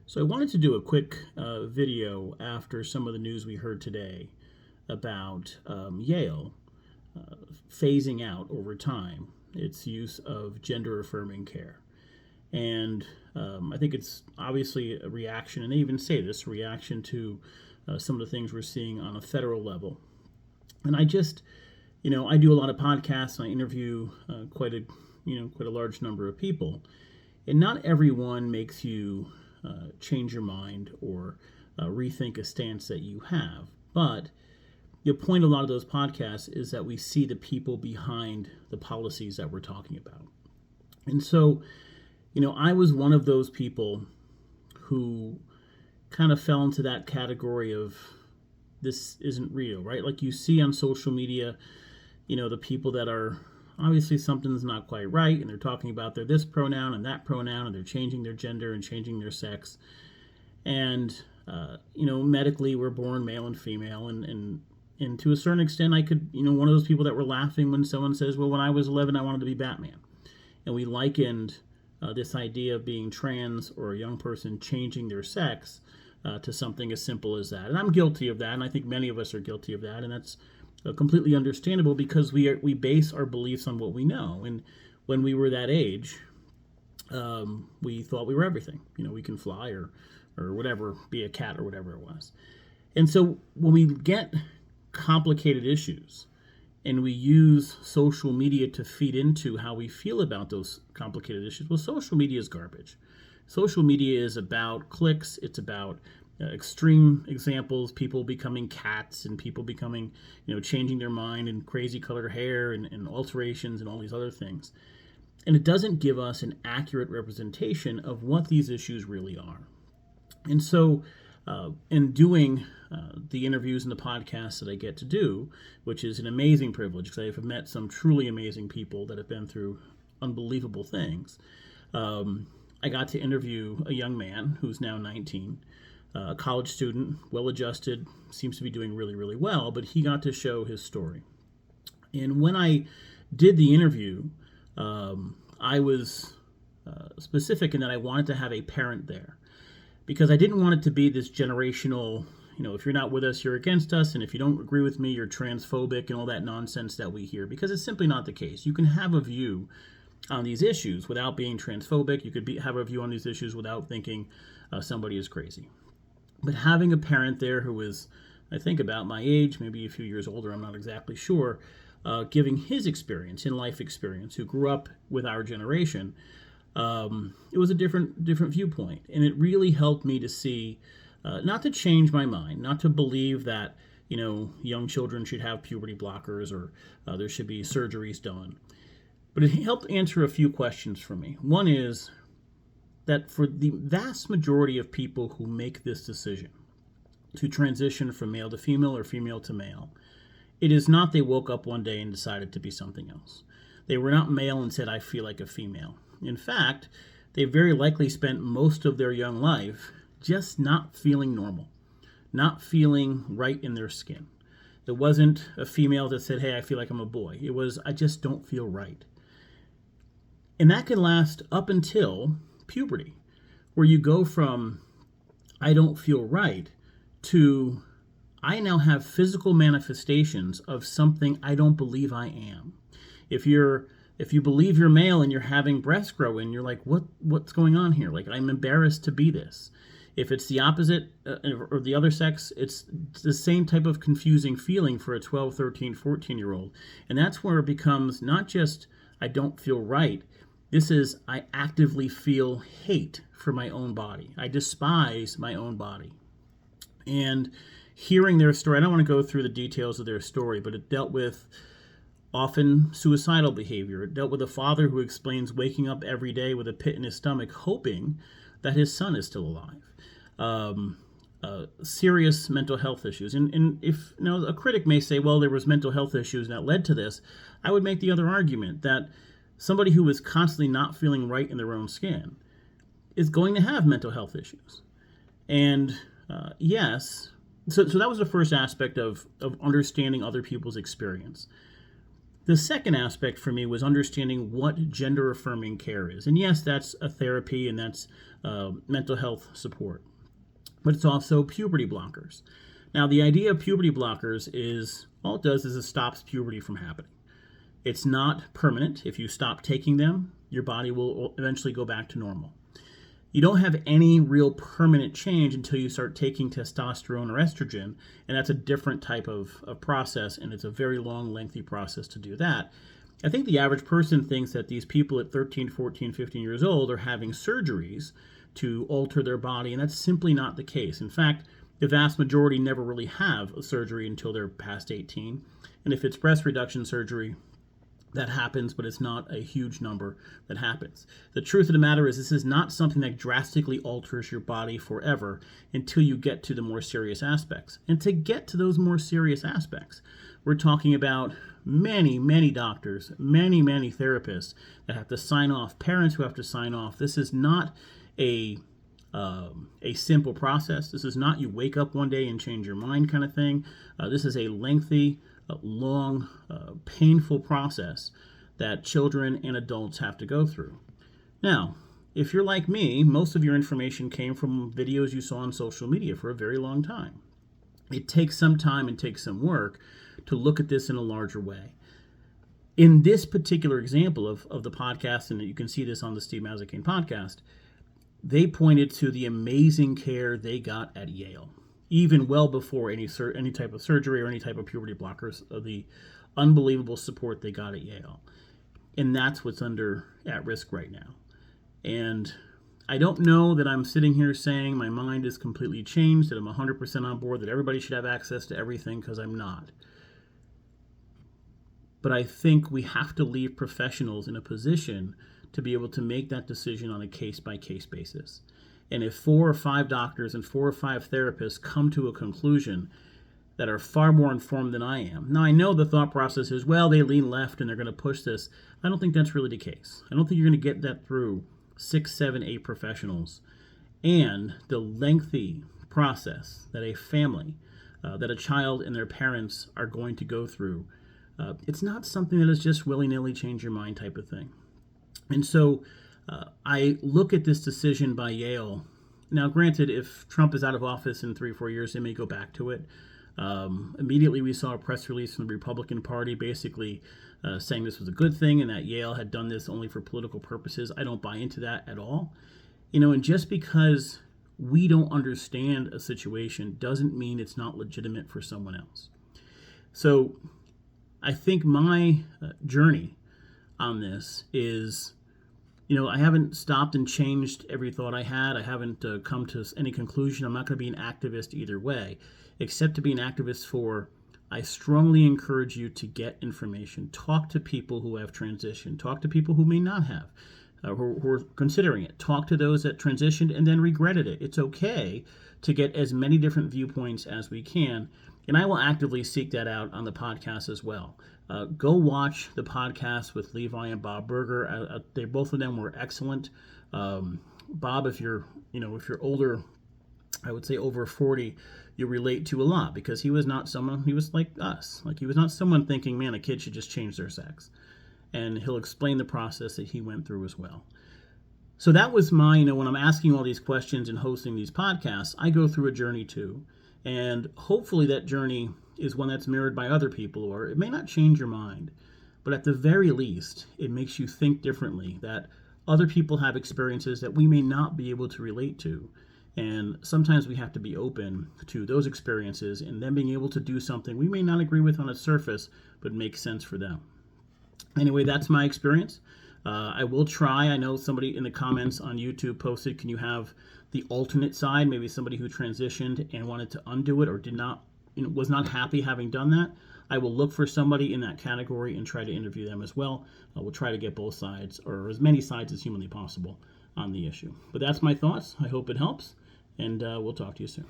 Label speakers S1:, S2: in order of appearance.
S1: So I wanted to do a quick video after some of the news we heard today about Yale phasing out over time its use of gender affirming care. And I think it's obviously a reaction, and they even say this reaction to some of the things we're seeing on a federal level. And I just, I do a lot of podcasts and I interview quite a large number of people, and not everyone makes you change your mind or rethink a stance that you have. But the point of a lot of those podcasts is that we see the people behind the policies that we're talking about. And so, I was one of those people who kind of fell into that category of this isn't real, right? Like you see on social media, the people that are obviously something's not quite right, and they're talking about their this pronoun and that pronoun, and they're changing their gender and changing their sex. And, medically we're born male and female, and to a certain extent I could, one of those people that were laughing when someone says, well, when I was 11, I wanted to be Batman. And we likened this idea of being trans or a young person changing their sex to something as simple as that. And I'm guilty of that, and I think many of us are guilty of that, and that's completely understandable because we base our beliefs on what we know. And when we were that age, we thought we were everything. We can fly or whatever, be a cat or whatever it was. And so when we get complicated issues and we use social media to feed into how we feel about those complicated issues, well, social media is garbage. Social media is about clicks. It's about extreme examples, people becoming cats and people becoming, changing their mind and crazy colored hair and alterations and all these other things. And it doesn't give us an accurate representation of what these issues really are. And so in doing the interviews and the podcasts that I get to do, which is an amazing privilege because I've met some truly amazing people that have been through unbelievable things, I got to interview a young man who's now 19, a college student, well-adjusted, seems to be doing really, really well, but he got to show his story. And when I did the interview, I was specific in that I wanted to have a parent there because I didn't want it to be this generational, if you're not with us, you're against us, and if you don't agree with me, you're transphobic and all that nonsense that we hear, because it's simply not the case. You can have a view on these issues without being transphobic. You could have a view on these issues without thinking somebody is crazy. But having a parent there who is, I think, about my age, maybe a few years older, I'm not exactly sure, giving his experience, in life experience, who grew up with our generation, it was a different viewpoint. And it really helped me to see, not to change my mind, not to believe that, young children should have puberty blockers or there should be surgeries done. But it helped answer a few questions for me. One is that for the vast majority of people who make this decision to transition from male to female or female to male, it is not they woke up one day and decided to be something else. They were not male and said, I feel like a female. In fact, they very likely spent most of their young life just not feeling normal, not feeling right in their skin. It wasn't a female that said, hey, I feel like I'm a boy. It was, I just don't feel right. And that can last up until puberty, where you go from I don't feel right to I now have physical manifestations of something I don't believe I am. If you believe you're male and you're having breasts grow in, you're like, what's going on here? Like, I'm embarrassed to be this. If it's the opposite or the other sex, it's the same type of confusing feeling for a 12, 13, 14-year-old. And that's where it becomes not just I don't feel right. This is I actively feel hate for my own body. I despise my own body. And hearing their story, I don't want to go through the details of their story, but it dealt with often suicidal behavior. It dealt with a father who explains waking up every day with a pit in his stomach, hoping that his son is still alive. Serious mental health issues. And if a critic may say, well, there was mental health issues that led to this, I would make the other argument that somebody who is constantly not feeling right in their own skin is going to have mental health issues. And so that was the first aspect of understanding other people's experience. The second aspect for me was understanding what gender affirming care is. And yes, that's a therapy and that's mental health support, but it's also puberty blockers. Now, the idea of puberty blockers is all it does is it stops puberty from happening. It's not permanent. If you stop taking them, your body will eventually go back to normal. You don't have any real permanent change until you start taking testosterone or estrogen, and that's a different type of process, and it's a very long, lengthy process to do that. I think the average person thinks that these people at 13, 14, 15 years old are having surgeries to alter their body, and that's simply not the case. In fact, the vast majority never really have a surgery until they're past 18, and if it's breast reduction surgery, that happens, but it's not a huge number that happens. The truth of the matter is this is not something that drastically alters your body forever until you get to the more serious aspects. And to get to those more serious aspects, we're talking about many, many doctors, many, many therapists that have to sign off, parents who have to sign off. This is not a simple process. This is not you wake up one day and change your mind kind of thing. This is a lengthy, long, painful process that children and adults have to go through. Now, if you're like me, most of your information came from videos you saw on social media for a very long time. It takes some time and takes some work to look at this in a larger way. In this particular example of the podcast, and you can see this on the Steve Mazzacane podcast, they pointed to the amazing care they got at Yale, even well before any type of surgery or any type of puberty blockers, of the unbelievable support they got at Yale. And that's what's at risk right now. And I don't know that I'm sitting here saying my mind is completely changed, that I'm 100% on board, that everybody should have access to everything, because I'm not. But I think we have to leave professionals in a position to be able to make that decision on a case-by-case basis. And if 4 or 5 doctors and 4 or 5 therapists come to a conclusion that are far more informed than I am. Now, I know the thought process is, well, they lean left and they're going to push this. I don't think that's really the case. I don't think you're going to get that through 6, 7, 8 professionals. And the lengthy process that a family, that a child and their parents are going to go through, it's not something that is just willy-nilly change your mind type of thing. And so I look at this decision by Yale. Now, granted, if Trump is out of office in 3 or 4 years, they may go back to it. Immediately, we saw a press release from the Republican Party basically saying this was a good thing and that Yale had done this only for political purposes. I don't buy into that at all. And just because we don't understand a situation doesn't mean it's not legitimate for someone else. So I think my journey on this is, I haven't stopped and changed every thought I had. I haven't come to any conclusion. I'm not going to be an activist either way, except to be an activist for, I strongly encourage you to get information. Talk to people who have transitioned. Talk to people who may not have, who are considering it. Talk to those that transitioned and then regretted it. It's okay to get as many different viewpoints as we can, and I will actively seek that out on the podcast as well. Go watch the podcast with Levi and Bob Berger. Both of them were excellent. Bob, if you're older, I would say over 40, you relate to a lot, because he was like us. Like, he was not someone thinking, man, a kid should just change their sex. And he'll explain the process that he went through as well. So that was my, when I'm asking all these questions and hosting these podcasts, I go through a journey too. And hopefully that journey is one that's mirrored by other people, or it may not change your mind, but at the very least, it makes you think differently, that other people have experiences that we may not be able to relate to. And sometimes we have to be open to those experiences and then being able to do something we may not agree with on its surface, but makes sense for them. Anyway, that's my experience. I will try. I know somebody in the comments on YouTube posted, can you have the alternate side, maybe somebody who transitioned and wanted to undo it or did not, was not happy having done that. I will look for somebody in that category and try to interview them as well. We'll try to get both sides, or as many sides as humanly possible, on the issue. But that's my thoughts. I hope it helps, and we'll talk to you soon.